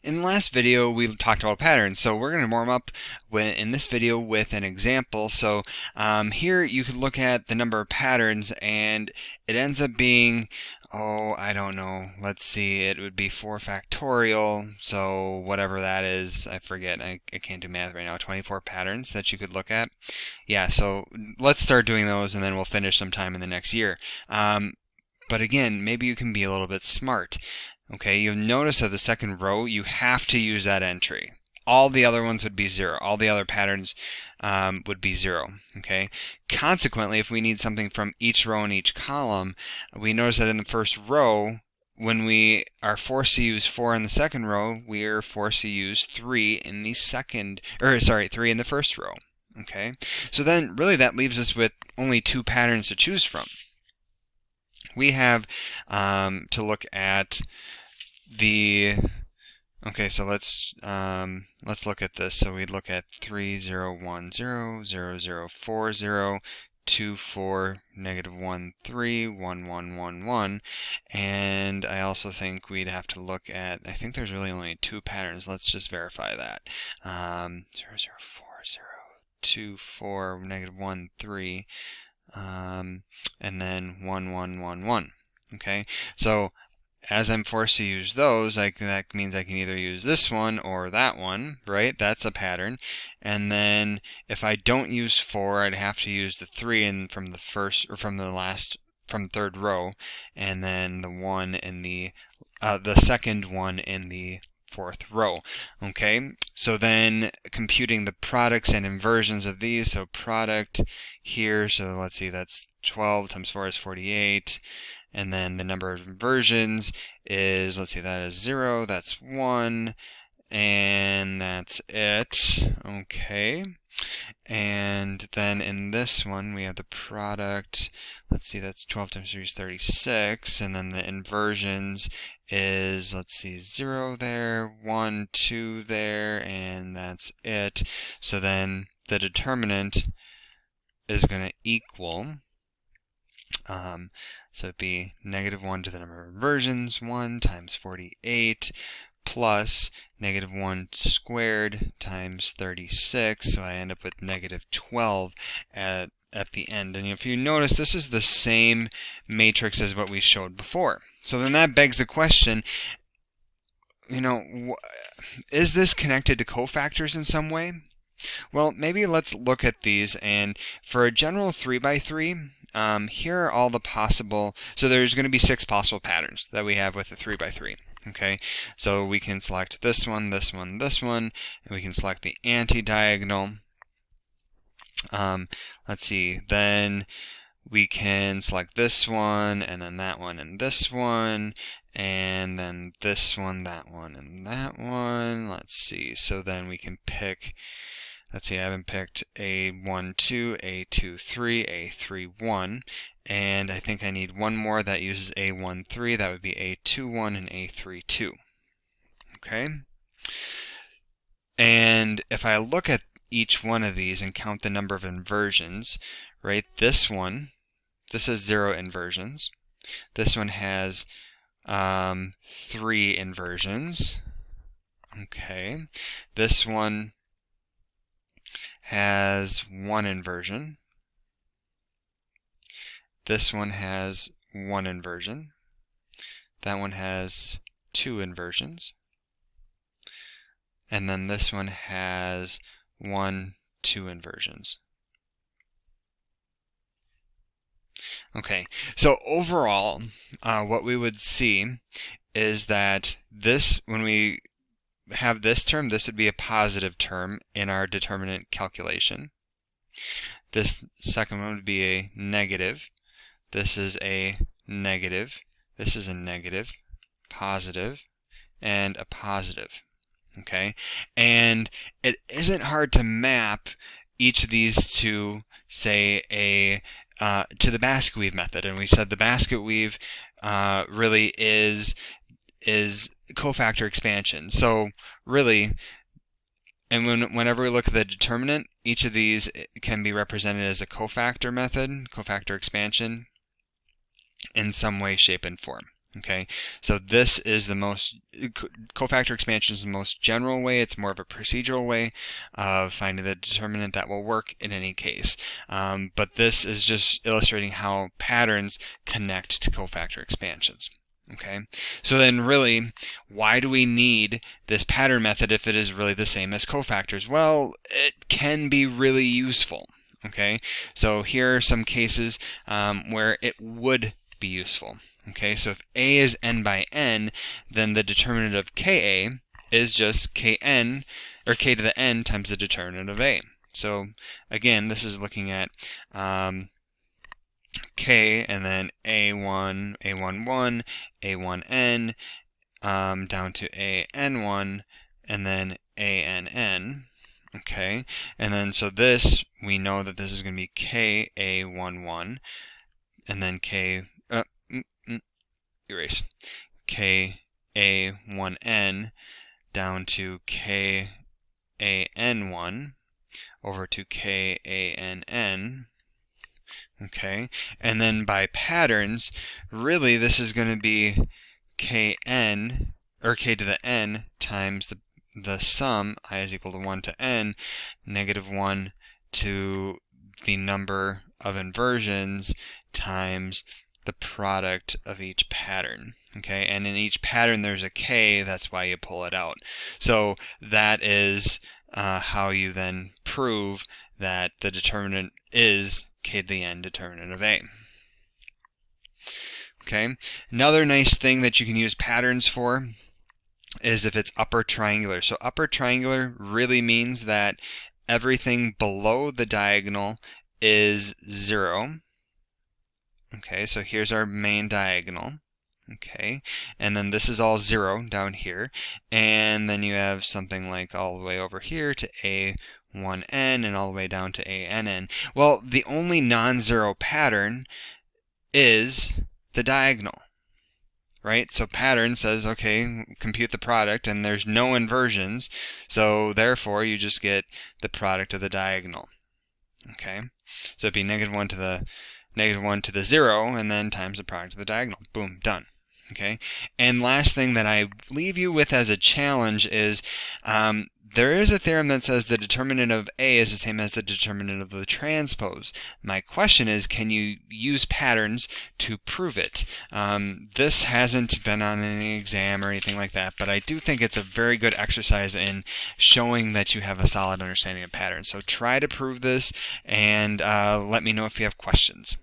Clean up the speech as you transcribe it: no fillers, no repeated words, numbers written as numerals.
In the last video, we talked about patterns, so we're going to warm up in this video with an example. So here you could look at the number of patterns, and it ends up being, oh, I don't know, let's see, it would be 4 factorial, so whatever that is, I forget, I can't do math right now, 24 patterns that you could look at. Yeah, so let's start doing those, and then we'll finish sometime in the next year. But again, maybe you can be a little bit smart. Okay, you'll notice that the second row, you have to use that entry. All the other ones would be 0. All the other patterns would be 0. Okay. Consequently, if we need something from each row and each column, we notice that in the first row, when we are forced to use 4 in the second row, we are forced to use 3 in the 3 in the first row. Okay. So then, really, that leaves us with only 2 patterns to choose from. We have to look at the, okay, so let's look at this. So we look at 3, 0, 1, 0, 0, 0, 4, 0, 2, 4, negative 1, 3, 1, 1, 1, 1. And I also think we'd have to look at, I think there's really only 2 patterns. Let's just verify that. 0, 0, 4, 0, 2, 4, negative 1, 3. And then 1, 1, 1, 1. Okay, so as I'm forced to use those, that means I can either use this one or that one, right? That's a pattern. And then if I don't use 4, I'd have to use the 3 from the first, or from the third row, and then the 1 in the second one in the fourth row. Okay, so then computing the products and inversions of these, so product here, so let's see, that's 12 times 4 is 48, and then the number of inversions is, let's see, that is 0, that's 1, and that's it. Okay, and then in this one we have the product, let's see, that's 12 times 3 is 36, and then the inversions is, let's see, 0 there, 1, 2 there, and that's it. So then the determinant is going to equal, so it'd be negative 1 to the number of inversions, 1 times 48, plus negative 1 squared times 36, so I end up with negative 12 at the end. And if you notice, this is the same matrix as what we showed before. So then that begs the question, you know, is this connected to cofactors in some way? Well, maybe let's look at these, and for a general 3 by 3, here are all the possible, so there's going to be 6 possible patterns that we have with the 3 by 3. Okay, so we can select this one, this one, this one, and we can select the anti-diagonal. Let's see, then we can select this one, and then that one, and this one, and then this one, that one, and that one. Let's see, so then we can pick, let's see, I haven't picked A1, 2, A2, 3, A3, 1, and I think I need one more that uses A1, 3, that would be A2, 1, and A3, 2. Okay? And if I look at each one of these and count the number of inversions, right, this has 0 inversions. This one has 3 inversions. Okay. This one has 1 inversion. This one has 1 inversion. That one has 2 inversions. And then this one has 1, 2 inversions. Okay, so overall, what we would see is that this, when we have this term, this would be a positive term in our determinant calculation. This second one would be a negative. This is a negative. This is a negative, positive, and a positive. Okay, and it isn't hard to map each of these to, say, to the basket weave method, and we said the basket weave really is cofactor expansion. So really, and whenever we look at the determinant, each of these can be represented as a cofactor method, cofactor expansion, in some way, shape, and form. Okay, so this is the most, cofactor expansion is the most general way. It's more of a procedural way of finding the determinant that will work in any case. But this is just illustrating how patterns connect to cofactor expansions. Okay, so then really, why do we need this pattern method if it is really the same as cofactors? Well, it can be really useful. Okay, so here are some cases where it would be useful. Okay, so if A is n by n, then the determinant of Ka is just Kn, or k to the n times the determinant of A. So again, this is looking at K and then A1, A11, A1n, down to AN1, and then ANN. Okay, and then so this, we know that this is going to be KA11, and then erase, Ka1n down to Kan1 over to Kann. Okay, and then by patterns, really this is going to be Kn, or k to the n, times the sum, I is equal to 1 to n, -1 to the number of inversions times the product of each pattern. Okay, and in each pattern there's a k, that's why you pull it out. So that is how you then prove that the determinant is k to the n determinant of A. Okay, another nice thing that you can use patterns for is if it's upper triangular. So upper triangular really means that everything below the diagonal is 0. Okay, so here's our main diagonal. Okay, and then this is all 0 down here, and then you have something like all the way over here to A1n and all the way down to ANN. Well, the only non-zero pattern is the diagonal, right? So pattern says, okay, compute the product, and there's no inversions, so therefore you just get the product of the diagonal. Okay, so it'd be -1 to the -1 to the 0, and then times the product of the diagonal. Boom, done. Okay, and last thing that I leave you with as a challenge is there is a theorem that says the determinant of A is the same as the determinant of the transpose. My question is, can you use patterns to prove it? This hasn't been on any exam or anything like that, but I do think it's a very good exercise in showing that you have a solid understanding of patterns. So try to prove this, and let me know if you have questions.